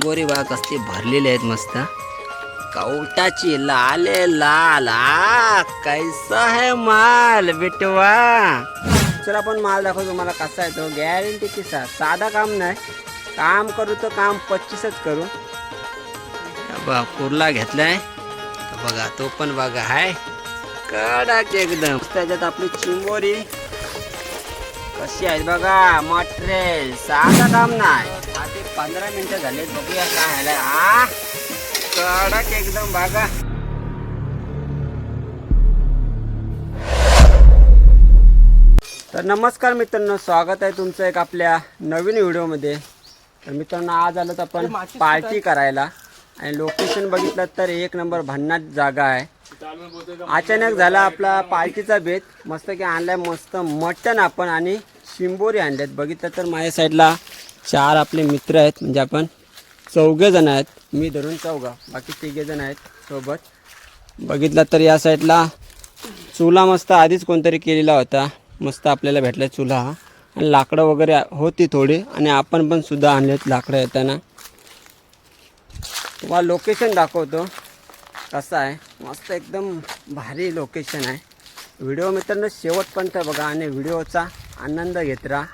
चिंबोरी बघा कसली भरलेली आहेत मस्त कवटाची लाले लाल कैसा है माल बिटवा. दुसरा पण माल दाखव तुम्हाला कसा आहे तो गॅरंटी किसा साधा काम नाही काम करू तर काम 25च करू. बघा कुर्ला घेतलाय बघा तो पण बघा हाय कडक एकदम. त्याच्यात आपली चिंबोरी कशी आहे बघा मटेरियल साधा काम नाही. आधी 15 मिनिटं झाले बघूया काय झालंय. हा कडक एकदम बघा. तर नमस्कार मित्रांनो स्वागत आहे तुमचं एक आपल्या नवीन व्हिडिओमध्ये. तर मित्रांनो आज आलो आपण पार्टी करायला आणि लोकेशन बघितलं तर एक नंबर भन्नाट जागा आहे. अचानक झाला आपला पार्टीचा बेत मस्त की आणलाय मस्त मटण आपण आणि चिंबोरी आणल्यात. बघितलं तर माझ्या साईडला 4 आपले मित्र आहेत म्हणजे आपण 4 जण आहेत मी धरून 4 बाकी 3 जण आहेत सोबत. बघितलं तर या साईडला चुला मस्त आधीच कोणतरी केलेला होता मस्त आपल्याला भेटला चुला आणि लाकडं वगैरे होती थोडी आणि आपण पण सुद्धा आणलेत लाकडं येताना. तुम्हाला लोकेशन दाखवतो कसं आहे मस्त एकदम भारी लोकेशन आहे. व्हिडिओ मित्रांनो शेवटपर्यंत बघा आणि व्हिडिओचा आनंद घेत राहा.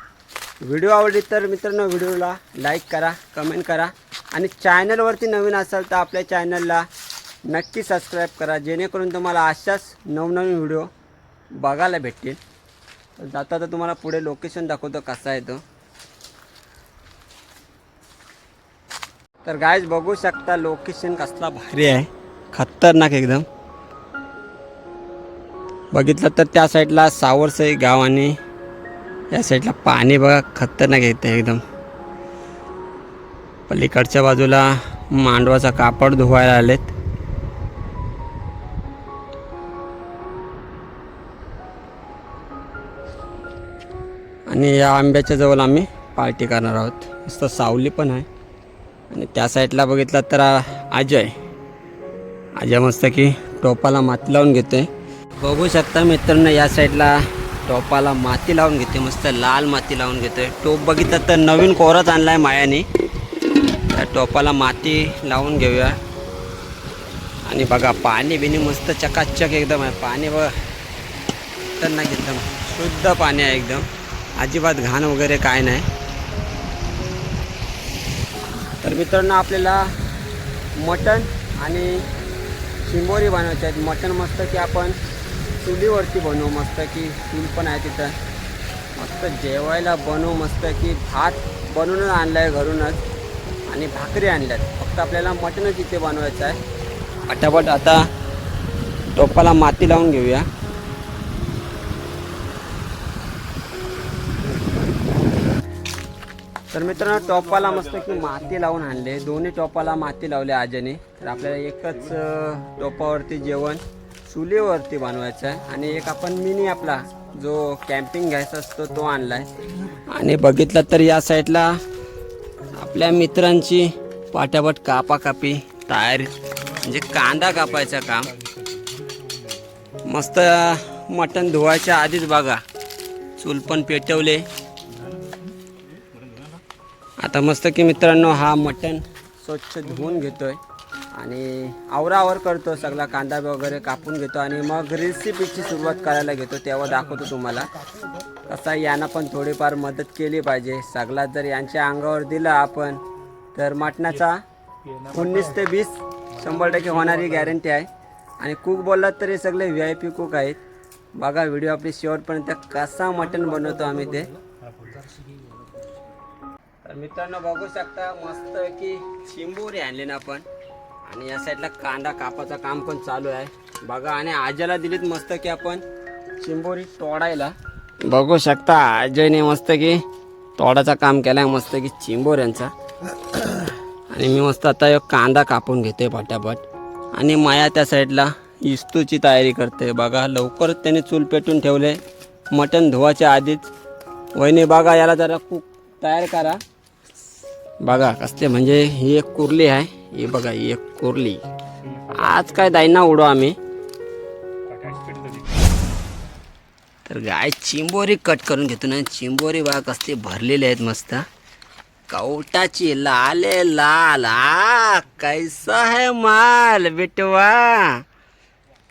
व्हिडिओ आवडली तर मित्रांनो व्हिडिओला लाईक करा कमेंट करा आणि चॅनलवरती नवीन असाल तर आपल्या चॅनलला नक्की सबस्क्राईब करा जेणेकरून तुम्हाला अशाच नवनवीन व्हिडिओ बघायला भेटतील. तर जाता तर तुम्हाला पुढे लोकेशन दाखवतो कसा आहे तो. तर गाईज बघू शकता लोकेशन कसला भारी आहे खतरनाक एकदम. बघितलं तर त्या साईडला सावरसई गाव आणि या साईडला पाणी बघा खतरनाक येते एकदम. पलीकडच्या बाजूला मांडवाचा कापड धुवायला आलेत. आणि या आंब्याच्या जवळ आम्ही पार्टी करणार आहोत. मस्त सावली पण आहे आणि त्या साईडला बघितलं तर अजय मस्त की टोपाला माती लावून घेते. बघू शकता मित्रांनो या साईडला टोपाला माती लावून घेते मस्त लाल माती लावून घेते. टोप बघितलं तर नवीन कोरच आणलाय मायाने. त्या टोपाला माती लावून घेऊया आणि बघा पाणी बिनी मस्त चकाचक एकदम आहे. पाणी बघा खतरनाक एकदम शुद्ध पाणी आहे एकदम अजिबात घाण वगैरे काय नाही. तर मित्रांनो आपल्याला मटण आणि चिंबोरी बनवायचे आहेत. मटण मस्त की आपण चुलीवरती बनवू मस्त की चूल पण आहे तिथं मस्त जेवायला बनवू मस्त की भात बनवूनच आणला आहे घरूनच आणि भाकरी आणल्यात. फक्त आपल्याला मटणच इथे बनवायचं आहे. पटापट आता टोपाला माती लावून घेऊया. तर मित्रांनो टोपाला मस्त की माती लावून आणले. दोन्ही टोपाला माती लावले आजीने. तर आपल्याला एकच टोपावरती जेवण चुलीवरती बनवायचं आहे आणि एक आपण मिनी आपला जो कॅम्पिंग घ्यायचा असतो तो आणलाय. आणि बघितलं तर या साईडला आपल्या मित्रांची पाटापट कापाकापी तयारी म्हणजे कांदा कापायचं काम. मस्त मटण धुवायच्या आधीच बघा चूल पण पेटवले. आता मस्त की मित्रांनो हा मटण स्वच्छ धुवून घेतोय आणि आवरावर करतो सगळा कांदा वगैरे कापून घेतो आणि मग रेसिपीची सुरुवात करायला घेतो. तेव्हा दाखवतो तुम्हाला कसा यांना पण थोडीफार मदत केली पाहिजे. सगळा जर यांच्या अंगावर दिला आपण तर मटणाचा 19 ते 20 100% होणारी गॅरंटी आहे. आणि कुक बोललात तर हे सगळे VIP कुक आहेत. बघा व्हिडिओ आपली शेवटपर्यंत कसा मटण बनवतो आम्ही ते. तर मित्रांनो बघू शकता मस्त की चिंबोरी आणली ना आपण आणि या साईडला कांदा कापाचं काम पण चालू आहे बघा. आणि आज्याला दिलीत मस्त की आपण चिंबोरी तोडायला. बघू शकता अजयने मस्त की तोडाचं काम केलं मस्त की चिंबोऱ्यांचा. आणि मी मस्त आता एक कांदा कापून घेते पटापट आणि माया त्या साईडला इस्तूची तयारी करते. बघा लवकरच त्याने चूल पेटून ठेवले मटण धुवायच्या आधीच. वहिनी बघा याला जरा कुक तयार करा. बघा कसले म्हणजे ही एक कुर्ली आहे. हे बघा ही एक कुर्ली आज काय दायना उडू आम्ही. तर गाय चिंबोरी कट करून घेतो ना. चिंबोरी बघा कसली भरलेली आहेत मस्त कवटाची लाले लाल, कैसा है माल बिटवा.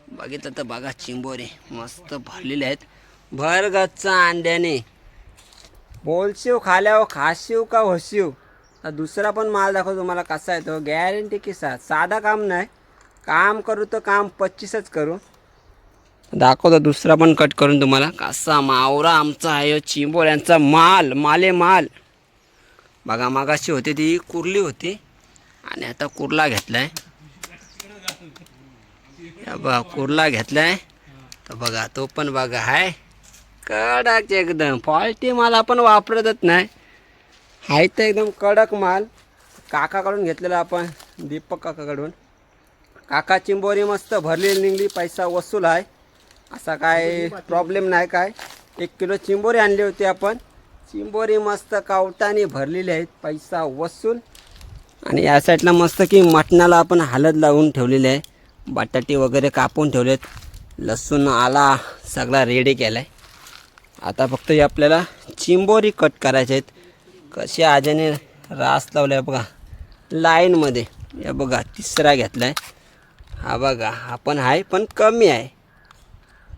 बघितलं तर बघा, चिंबोरे मस्त भरलेले आहेत भर गच्चा अंड्याने. बोलशिव खाल्यावर खाशीव का होशीव. तर दुसरा पण माल दाखव तुम्हाला कसा आहे तो, गॅरंटी की साधा काम नाही, काम करू तर काम 25च करू. दाखवतो दुसरा पण कट करून तुम्हाला कसा मावरा आमचा आहे चिंबोऱ्यांचा माल माले माल. बघा मागाशी होती ती कुर्ली होती आणि आता कुर्ला घेतलाय. बघा कुर्ला घेतलाय तर बघा तो पण बघा हाय कडक एकदम. फॉल्टी माल आपण वापरतच नाही, हाय तर एकदम कडक माल. काकाकडून घेतलेला आपण, दीपक काकाकडून. काका चिंबोरी मस्त भरलेली निघली, पैसा वसूल आहे, असा काय प्रॉब्लेम नाही. काय 1 किलो चिंबोरी आणली होती आपण, चिंबोरी मस्त कावटाने भरलेली आहेत, पैसा वसूल. आणि या साईडला मस्त की मटणाला आपण हळद लावून ठेवलेली आहे, बटाटे वगैरे कापून ठेवलेत, लसूण आला सगळा रेडी केला आहे. आता फक्त हे आपल्याला चिंबोरी कट करायचे आहेत. कशी आजाने रास लावला आहे बघा लाईनमध्ये. हे बघा तिसरा घेतला आहे हा. बघा हा पण आहे पण कमी आहे,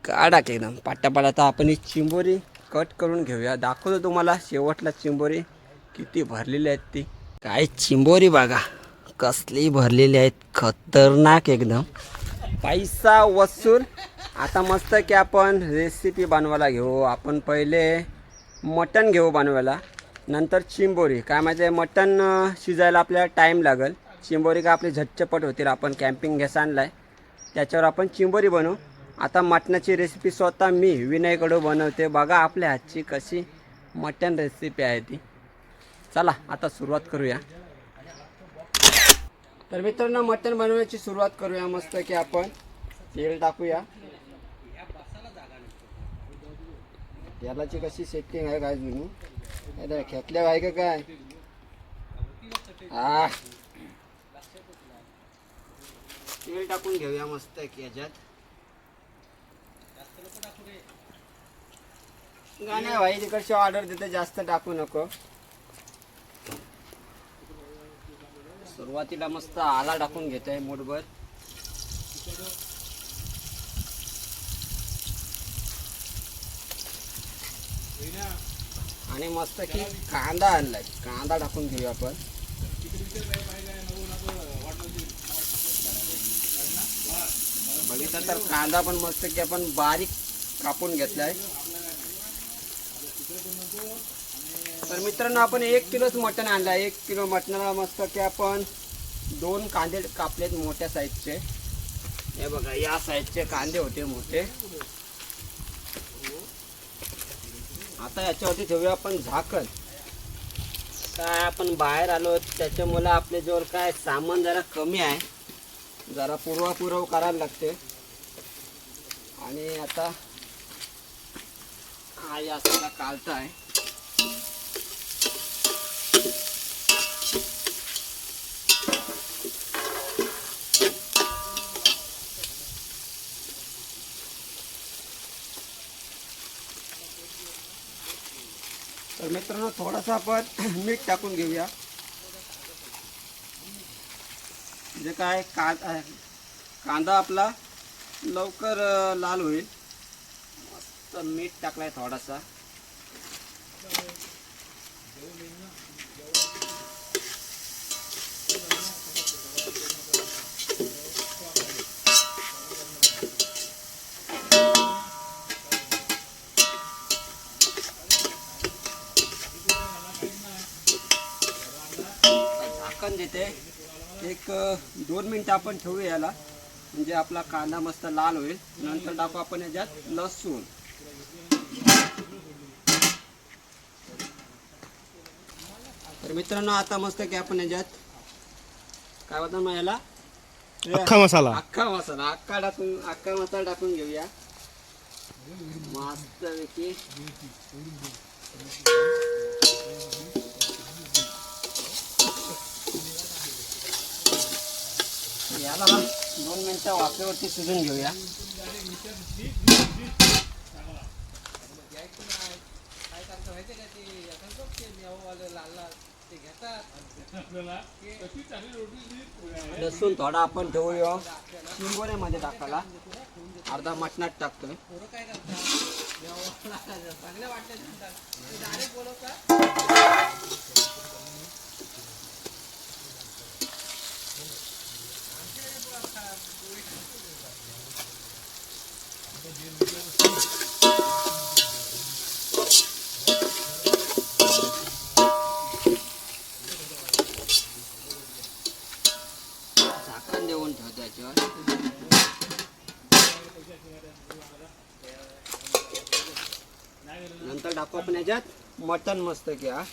काढाक एकदम पाटापाटा. तर आपण ही चिंबोरी कट करून घेऊया, दाखवतो तुम्हाला शेवटला चिंबोरी किती भरलेली आहेत ती. काय चिंबोरी बघा कसली भरलेली आहेत, खतरनाक एकदम, पैसा वसूल. आता मस्त की आपण रेसिपी बनवायला घेऊ. आपण पहिले मटण घेऊ बनवायला, नंतर चिंबोरी. काय माहिती आहे मटण शिजायला आपल्याला टाईम लागेल, चिंबोरी का आपली झटचपट होतील. आपण कॅम्पिंग गॅस आणला आहे त्याच्यावर आपण चिंबोरी बनवू. आता मटणाची रेसिपी स्वतः मी विनयकडून बनवते, बघा आपल्या हातची कशी मटण रेसिपी आहे ती. चला आता सुरुवात करूया. तर मित्रांनो मटण बनवण्याची सुरुवात करूया. मस्त की आपण तेल टाकूया. तेलाची कशी सेटिंग आहे काय जुनी खेतल्या आहे का काय. तेल टाकून घेऊया मस्त की याच्यात. गाण्या भाई तिकडची ऑर्डर देते, जास्त टाकू नको. सुरुवातीला मस्त आला टाकून घेत आहे मूठभर. आणि मस्त की कांदा आणलाय, कांदा टाकून घेऊया आपण. बघितलं तर कांदा पण मस्त की आपण बारीक कापून घेतलाय. तर मित्रांनो आपण 1 किलोच मटण आणलं आहे. 1 किलो मटणाला मस्त की आपण 2 कांदे कापलेत मोठ्या साईजचे. हे बघा या साईजचे कांदे होते मोठे. आता याच्यावरती ठेवूया आपण झाकण. काय आपण बाहेर आलो त्याच्यामुळे आपले जवळ काय सामान जरा कमी आहे, जरा पुरव करायला लागते. आणि आता हा या सगळा कालता आहे. तर मित्रांनो थोडासा आपण मीठ टाकून घेऊया, जे काय कांदा आपला लवकर लाल होईल. मस्त मीठ टाकलाय थोडासा. झाकण देते, 1-2 मिनिट आपण ठेवूया याला, म्हणजे आपला कांदा मस्त लाल होईल. नंतर टाकू आपण याच्यात लसूण. तर मित्रांनो आता मस्त की आपण याच्यात काय होतं मग याला अख्खा मसाला अख्खा मसाला टाकून घेऊया मस्त पैकी. याला 2 मिनिटं वाफेवरती शिजून घेऊया. लसूण थोडा आपण ठेवूया शिंगोऱ्यामध्ये टाकायला, अर्धा मटणात टाकतोय. झाकण देऊन ठेवतो याच्यावर. नंतर टाकू आपण याच्यात मटण मस्त घ्या.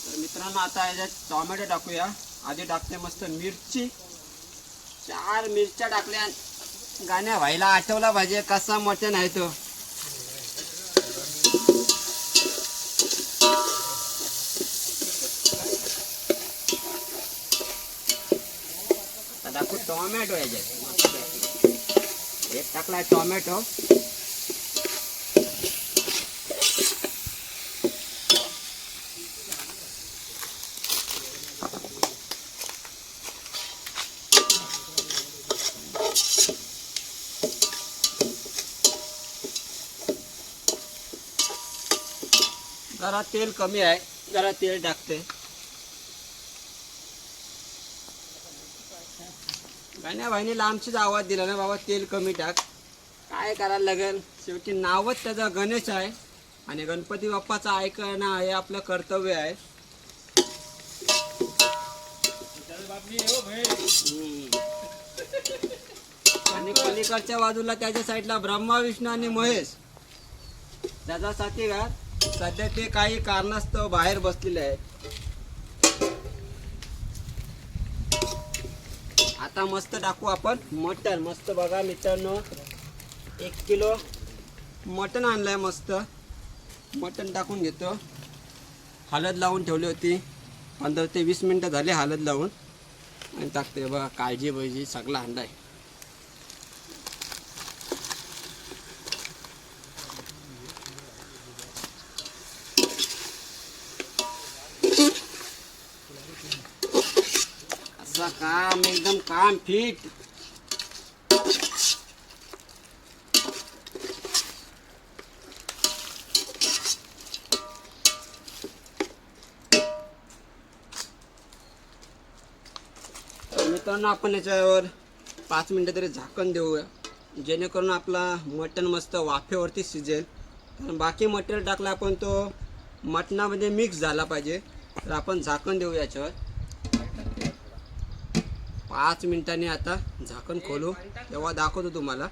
तर मित्रांनो आता याच्यात टोमॅटो टाकूया. आधी टाकते मस्त मिरची, 4 मिरच्या टाकल्या. गाण्या व्हायला आठवला पाहिजे कसा मटण आहे तो. टाकू टोमॅटो याच्यात. एक टाकला टोमॅटो. जरा तेल कमी आहे, जरा तेल टाकते. गाण्या भाईने लांबचीच आवाज दिला ना बाबा तेल कमी टाक. काय करायला लागेल, शेवटी नावच त्याचा गणेश आहे आणि गणपती बाप्पाचं ऐकणं हे आपलं कर्तव्य आहे. आणि पलीकडच्या बाजूला त्याच्या साईडला ब्रह्मा विष्णू आणि महेश त्याचा साथीदार. सध्या ते काही कारणास्तव बाहेर बसलेले आहेत. आता मस्त टाकू आपण मटण. मस्त बघा मित्रांनो, 1 किलो मटण आणलंय. मस्त मटण टाकून घेतो. हळद लावून ठेवली होती, 15 ते 20 मिनटं झाले हळद लावून. आणि टाकते बघा, काळजी बैजी सगळा आणलाय. असं काम एकदम काम फिट. मित्रांनो आपण याच्यावर 5 मिनिटं तरी झाकण देऊया, जेणेकरून आपला मटण मस्त वाफेवरती शिजेल. कारण बाकी मटेरियल टाकलं आपण तो मटणामध्ये मिक्स झाला पाहिजे. तर आपण झाकण देऊ याच्यावर. 5 मिनिटांनी आता झाकण खोलू, तेव्हा दाखवतो तुम्हाला.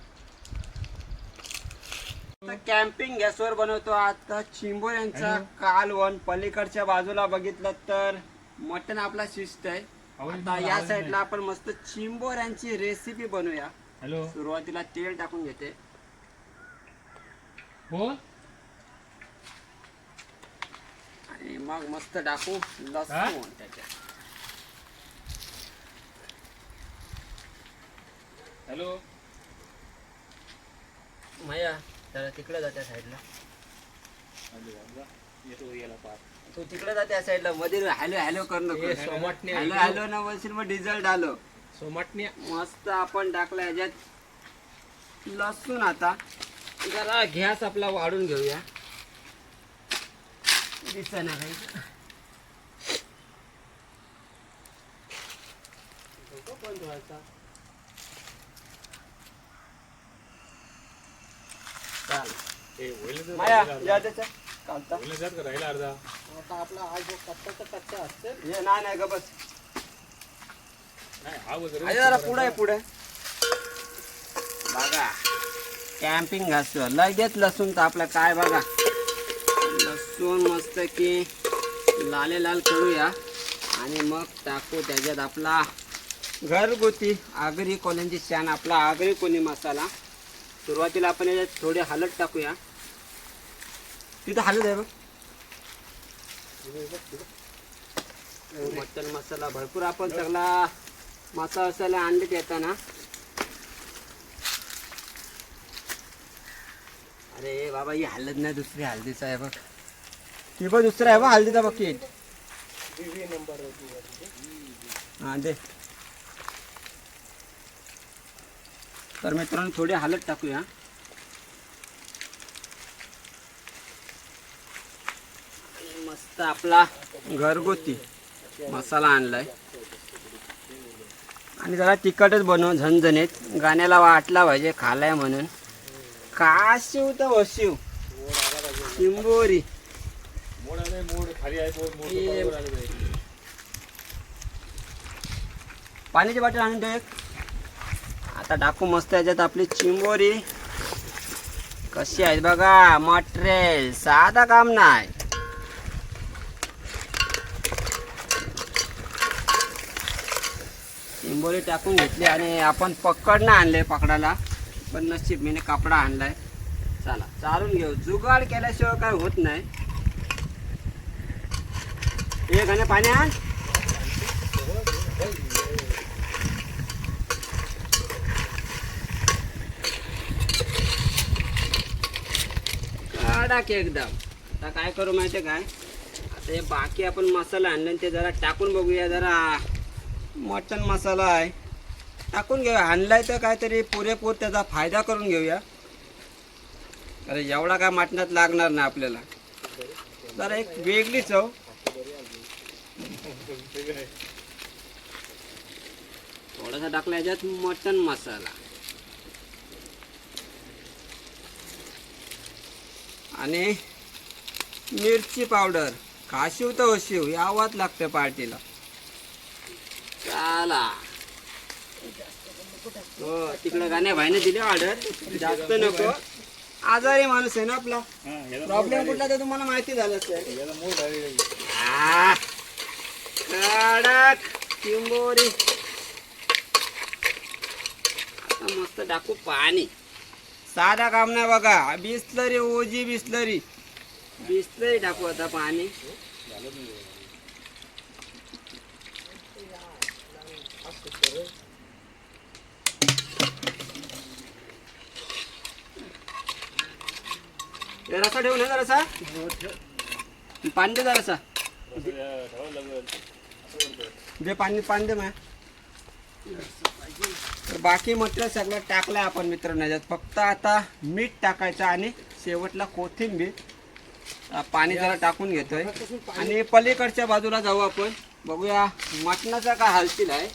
कॅम्पिंग गॅसवर बनवतो आता चिंबोऱ्यांचा कालवण. पलीकडच्या बाजूला बघितलं तर मटण आपला शिजत आहे. आता या साईडला आपण मस्त चिंबोऱ्यांची रेसिपी बनवूया. सुरुवातीला तेल टाकून घेते. आणि मग मस्त टाकू लसूण त्याच्यात. हॅलो माया त्याला तिकडे जा त्या साईडला. तू तिकडे जा त्या साईडला. मध्ये हॅलो हॅलो कर नको. हॅलो हॅलो ना बोलशील मग डिझेल डालो. मस्त आपण टाकला याच्यात लसूण. आता जरा गॅस आपला वाढून घेऊया. दिसना काही पण थोडासा. माया या त्याच्या कालता राहिला अर्धा. आता आपला हा जो कच्चा कच्चा असते हे नाही ग बस. जरा पुढे पुढे बघा. कॅम्पिंग घासतो लगेच लसूण तर आपलं काय बघा. लसूण मस्त की लाल लाल करूया आणि मग टाकू त्याच्यात आपला घरगुती आगरी कोल्यांची शान, आपला आगरी कोणी मसाला. सुरुवातीला आपण याच्यात थोडे हळद टाकूया. तिथं हळद आहे बघ. मटन मसाला भरपूर आपण सगळा मसाला आणले येताना. अरे बाबा ही हळद नाही, दुसरी हळदीच आहे बघ. ती पण दुसरा आहे बा हल्दीचा बकेट. हा दे. तर मित्रांनो थोडी हळद टाकूया. आणि मस्त आपला घरगुती मसाला आणलाय. आणि जरा तिखटच बनव झणझणीत. गाण्याला वाटला पाहिजे खालाय म्हणून. काशिव तर वशिव चिंबोरी. पाण्याची बाटली आणून दे. आता टाकू मस्त याच्यात आपली चिंबोरी. कशी आहेत बघा मटेरियल. साधा काम नाही. चिंबोरी टाकून घेतली आणि आपण पकडणं आणले पकडायला. पण नशीब मीने कपडा आणलाय. चला चालून घेऊ. जुगाड केल्याशिवाय काय होत नाही. एक आणि पाणी आण. कडक एकदम. आता काय करू माहिती काय, आता हे बाकी आपण मसाला आणला ते जरा टाकून बघूया. जरा मटन मसाला आहे टाकून घेऊया. आणलाय तर काहीतरी पुरेपूर त्याचा फायदा करून घेऊया. अरे एवढा काय मटणात लागणार नाही आपल्याला. जरा एक वेगळी चव. थोडासा टाकला याच्यात मटन मसाला. आणि मिरची पावडर. काशिव तर वशिव यावाच लागतं पार्टीला. चला हो तिकडे गाण्या भाईने दिले ऑर्डर. जास्त नको. आजारी माणूस आहे ना आपला. प्रॉब्लेम कुठला तर तुम्हाला माहिती झालं असेल. कडक चिंबोरी. आता मस्त टाकू पाणी. साधा काम नाही बघा. बिस्लरी ओजी बिस्लरी. बिस्लरी टाकू आता पाणी. रसा ठेवू ना जरासा. पाणी दे जरासा. दे पाणी पाणी दे. तर बाकी मटेरियल सगळं टाकलं आपण मित्रांनो याच्यात. फक्त आता मीठ टाकायचं आणि शेवटला कोथिंबीर. पाणी जरा टाकून घेतोय. आणि पलीकडच्या बाजूला जाऊ आपण. बघूया मटणाचा काय हालतील आहे.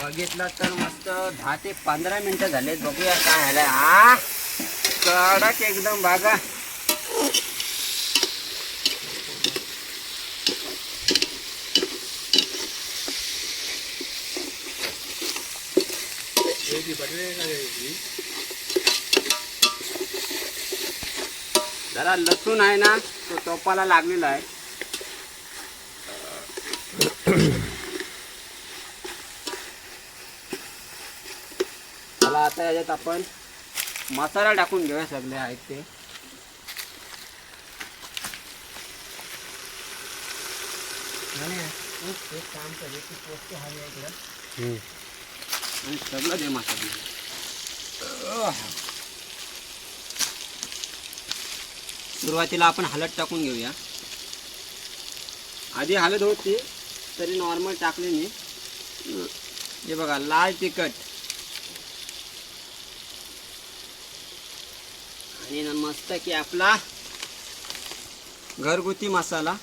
बघितलं तर मस्त 10 ते 15 मिनिटं झालेत. बघूया काय झालंय. हा कडक एकदम बघा. जरा लसूण आहे ना तो टोपाला लागलेला आहे. चला आता याच्यात आपण मसाला टाकून घेऊया. सगळे आहेत ते. एक काम करे की पोस्ट हवी आहे इकडं. आणि सगळं दे मसाला. सुरुवातीला आपण हळद टाकून घेऊया. आधी हळद होती तरी नॉर्मल टाकले मी. हे बघा लाल तिखट. आणि मस्त की आपला घरगुती मसाला.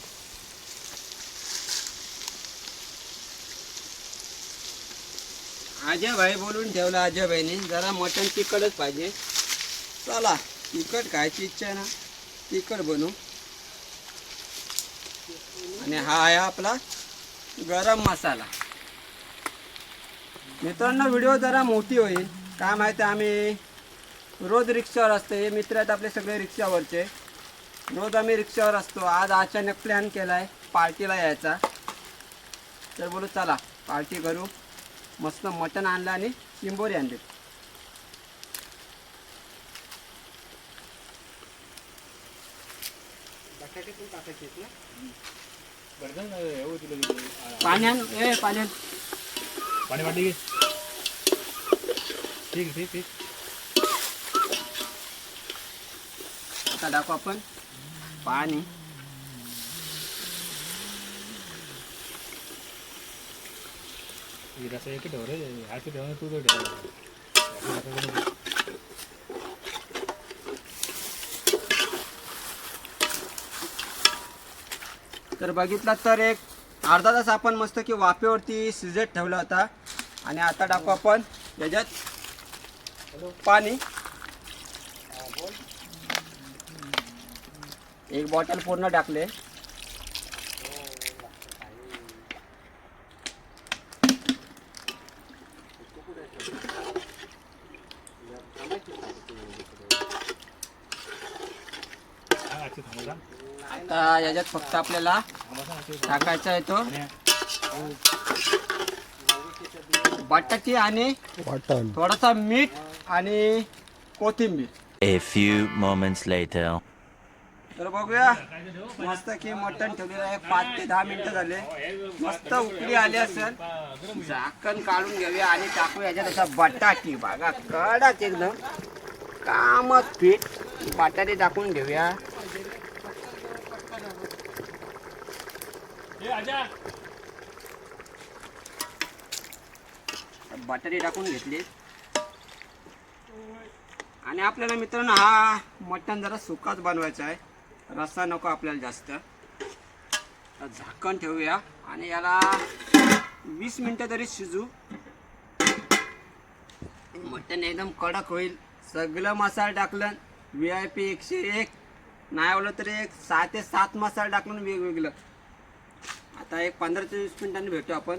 अजय भाई बोलून ठेवला. अजय भाईने जरा मटण तिखटच पाहिजे. चला तिखट खायची इच्छा आहे ना तिखट बनवू. आणि हा आहे आपला गरम मसाला. मित्रांनो व्हिडिओ जरा मोठी होईल. काय माहिती आम्ही रोज रिक्षावर असतो. हे मित्र आहेत आपले सगळे रिक्षावरचे. रोज आम्ही रिक्षावर असतो. आज अचानक प्लॅन केलाय पार्टीला यायचा. तर बोलू चला पार्टी करू. मस्त मटण आणलं आणि चिंबोरी आणली. बटाटे पण टाकायचे ना. पाणी आण. ए पाणी पाणी वाटली घे. ठीक ठीक ठीक. आता टाकू आपण पाणी. रस्सा एक ठेव रे, हात ठेव ना, तू तो ठेव. तर बघितला तर एक अर्धा तास आपण मस्त की वाफेवरती शिजत ठेवला होता. आणि आता टाकू आपण याच्यात पाणी. एक बॉटल पूर्ण टाकले. आता याच्यात फक्त आपल्याला टाकायचा आहे तो बटाटी आणि थोडासा मीठ आणि कोथिंबीर. A few moments later. तर बघूया मस्त की मटण ठेवलेलं आहे. 5 ते 10 मिनिटं झाले. मस्त उकळी आली असेल. झाकण काढून घेऊया आणि टाकू याच्यात असा बटाटी. बघा कडक एकदम कामत पीठ. बटाटे टाकून घेऊया. बटाटे टाकून घेतले. आणि आपल्याला मित्रांनो हा मटण जरा सुकाच बनवायचा आहे. रस्सा नको आपल्याला जास्त. तर झाकण ठेवूया आणि याला 20 मिनिटं तरी शिजू. मटण एकदम कडक होईल. सगळं मसाला टाकलं VIP 101 नाही आवडलं तरी एक 6 ते 7 मसाला टाकलं वेगवेगळं. आता एक 15 ते 20 मिनिटांनी भेटू आपण.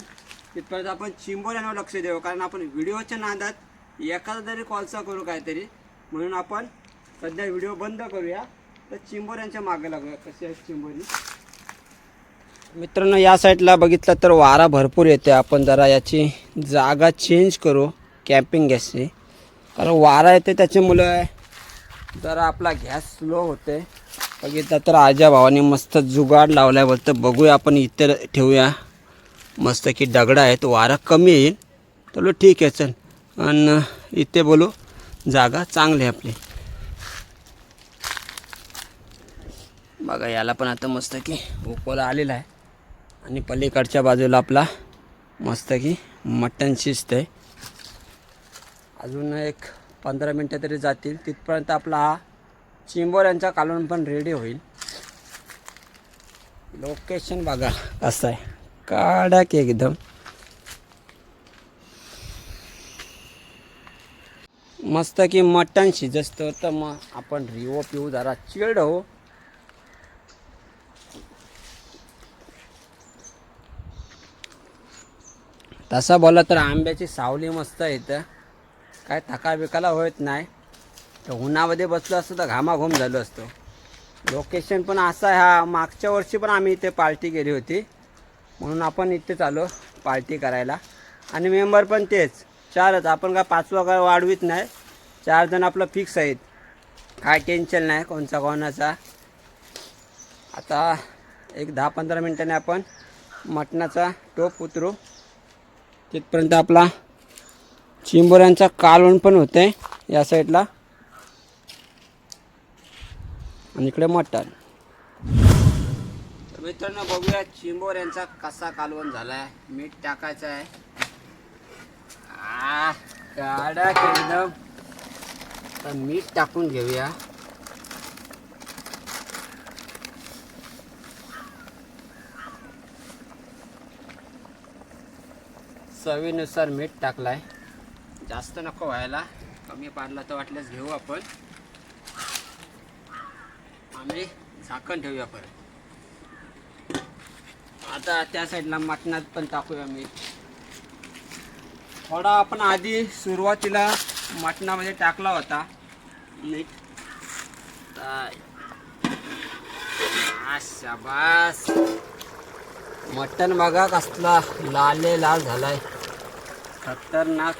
तिथपर्यंत आपण चिंबोऱ्यांवर लक्ष देऊ, कारण आपण व्हिडिओच्या नादात एखादा तरी कॉलचा करू काहीतरी, म्हणून आपण सध्या व्हिडिओ बंद करूया. तर चिंबोऱ्यांच्या मागे लागूया. कशी आहे चिंबोरी मित्रांनो. या साईडला बघितलं तर वारा भरपूर येते. आपण जरा याची जागा चेंज करू कॅम्पिंग गॅसची, कारण वारा येते त्याच्यामुळे जरा आपला गॅस स्लो होते. बघितलं तर आजा भावाने मस्त जुगाड लावलाय बोलतं. बघूया आपण इथे ठेवूया. मस्त की दगडा आहे, तो वारा कमी येईल. चलो ठीक आहे चल. आणि इथे बोलू जागा चांगली आहे आपली. बघा याला पण आता मस्त की उकळा आलेला आहे. आणि पलीकडच्या बाजूला आपला मस्त की मटण शिजतंय. अजून एक 15 मिनटं तरी जातील. तिथपर्यंत आपला हा चिंबोऱ्यांचा कालवण पण रेडी होईल. लोकेशन बघा कसं आहे, कडक एकदम. मस्त की मटण शिजतो तर मग आपण रिवो पिऊ जरा चिल्ड हो. तसा बोला तर आंब्याची सावली मस्त येतं. काय थका बिकाला होत नाही. तर उन्हामध्ये बसलो असतो तर घामाघूम झालो असतो. लोकेशन पण असं आहे. हा मागच्या वर्षी पण आम्ही इथे पार्टी केली होती, म्हणून आपण इथेच आलो पार्टी करायला. आणि मेंबर पण तेच 4च. आपण काय 5वा काय वाढवीत नाही. 4 जण आपलं फिक्स आहेत. काय टेन्शन नाही कोणचा कोणाचा. आता एक 10-15 मिनटाने आपण मटणाचा टोप उतरू. तिथपर्यंत आपला चिंबोऱ्यांचा कालवण पण होतं आहे या साईडला. आणि इकडे मटण. तर मित्रांनो बघूया चिंबोऱ्यांचा कसा कालवण झाला आहे. मीठ टाकायचं आहे. कडक एकदम. तर मीठ टाकून घेऊया. चवीनुसार मीठ टाकलाय. जास्त नको व्हायला, कमी पाडला तर वाटल्यास घेऊ आपण. आम्ही झाकण ठेवूया परत. आता त्या साईडला मटणात पण टाकूया मीठ. थोडा आपण आधी सुरुवातीला मटणामध्ये टाकला होता मीठ. शाबास. मटण बघा कसला लाले लाल झालाय, खतरनाक.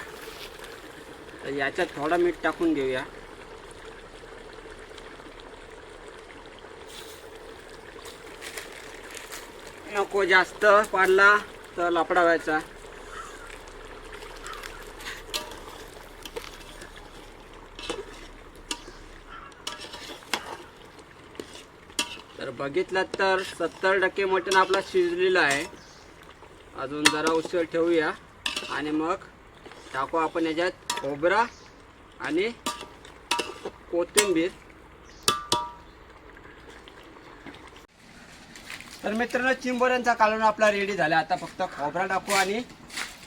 तर याच्यात थोडा मीठ टाकून घेऊया. नको जास्त पाडला तर लपडा व्हायचा. बघितलं तर 70% मटण आपला शिजलेलं आहे. अजून जरा उशीर ठेवूया आणि मग टाकू आपण याच्यात खोबरा आणि कोथिंबीर. तर मित्रांनो चिंबोऱ्यांचा कालवण आपला रेडी झाला. आता फक्त खोबरा टाकू आणि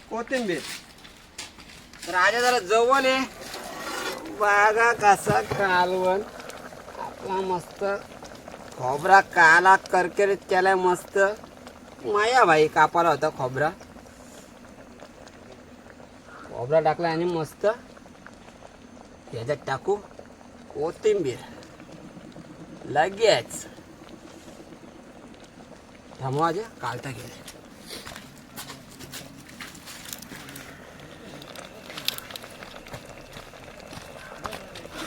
कोथिंबीर. तर आज जरा जवळ आहे बघा कसा कालवण आपला मस्त खोबरा काला करकरीत केलाय मस्त. माया भाई कापाला होता खोबरा टाकला आणि मस्त याच्यात टाकू कोथिंबीर लगेच थांबवाजे कालता गेले.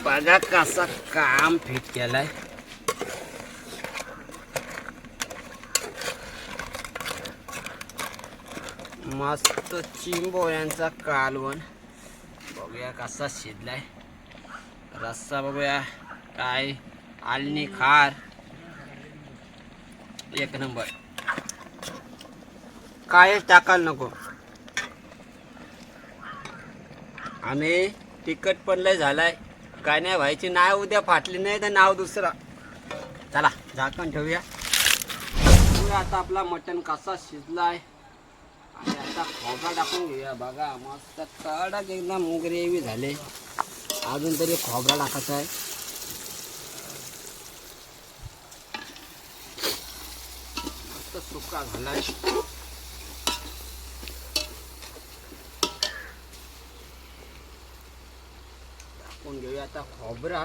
बघा कसा काम फिट केलाय. मस्त चिंबोऱ्यांचा कालवण बघूया कसा शिजलाय. रस्सा बघूया काय आलनी खार एक नंबर. काय टाकायला नको. आम्ही तिखट पण लय झालाय. काय नाही व्हायची नाव उद्या फाटली नाही तर नाव दुसरा. चला झाकण ठेवूया. आता आपला मटण कसा शिजलाय आणि आता खोबरा टाकून घेऊया. बघा मस्त कडक एकदम ग्रेव्ही झाले. अजून तरी खोबरा टाकायचा आहे. मस्त सुका झालाय. टाकून घेऊया आता खोबरा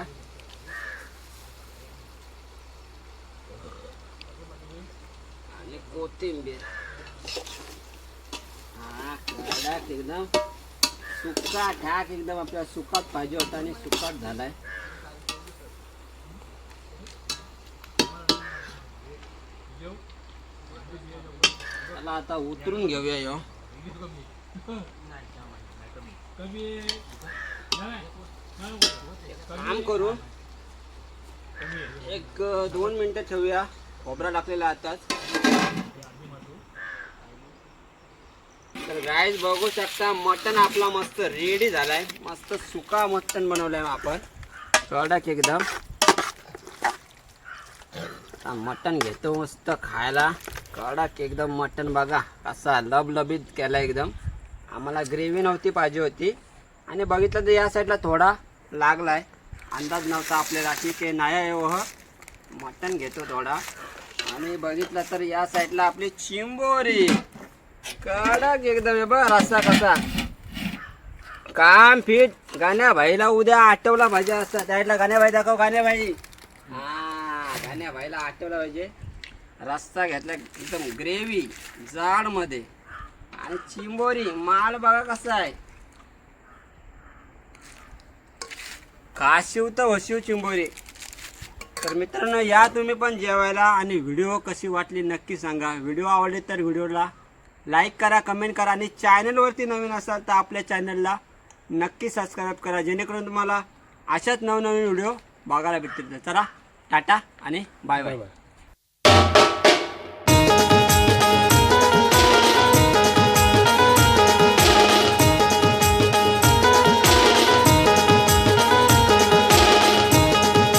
आणि कोथिंबीर. हा कडक एकदम सुका ठाक एकदम आपल्याला सुकात पाहिजे होता आणि सुकाट झालाय. चला आता उतरून घेऊया. यो काम करू 1-2 मिनिटं ठेवूया. खोबरा टाकलेला आताच. तर गाईज बघू शकता मटण आपला मस्त रेडी झालाय. मस्त सुका मटण बनवलंय आपण कडक एकदम. मटण घेतो मस्त खायला. कडक एकदम मटण बघा कसा लबलबीत केला एकदम. आम्हाला ग्रेव्ही नव्हती पाहिजे होती आणि बघितलं तर या साईडला थोडा लागलाय. अंदाज नव्हता आपल्याला. ठीक आहे नाही हो मटण घेतो थोडा. आणि बघितलं तर या साईडला आपली चिंबोरी कडक एकदम आहे. बघ रस्सा कसा काम फिट. गाण्या भाईला उद्या आठवला पाहिजे असता. साईडला गाण्या भाई दाखव. गाण्या भाई हा गाण्या भाईला आठवला पाहिजे. रस्सा घेतला एकदम ग्रेव्ही जाड मध्ये आणि चिंबोरी माल बघा कसा आहे. काशिव तर वशिव चिंबोरी. तर मित्रांनो या तुम्ही पण जेवायला आणि व्हिडिओ कशी वाटली नक्की सांगा. व्हिडिओ आवडले तर व्हिडिओला लाईक करा, कमेंट करा आणि चॅनलवरती नवीन असाल तर आपल्या चॅनलला नक्की सबस्क्राईब करा जेणेकरून तुम्हाला अशाच नवनवीन व्हिडिओ बघायला भेटतील. चला टाटा आणि बाय बाय.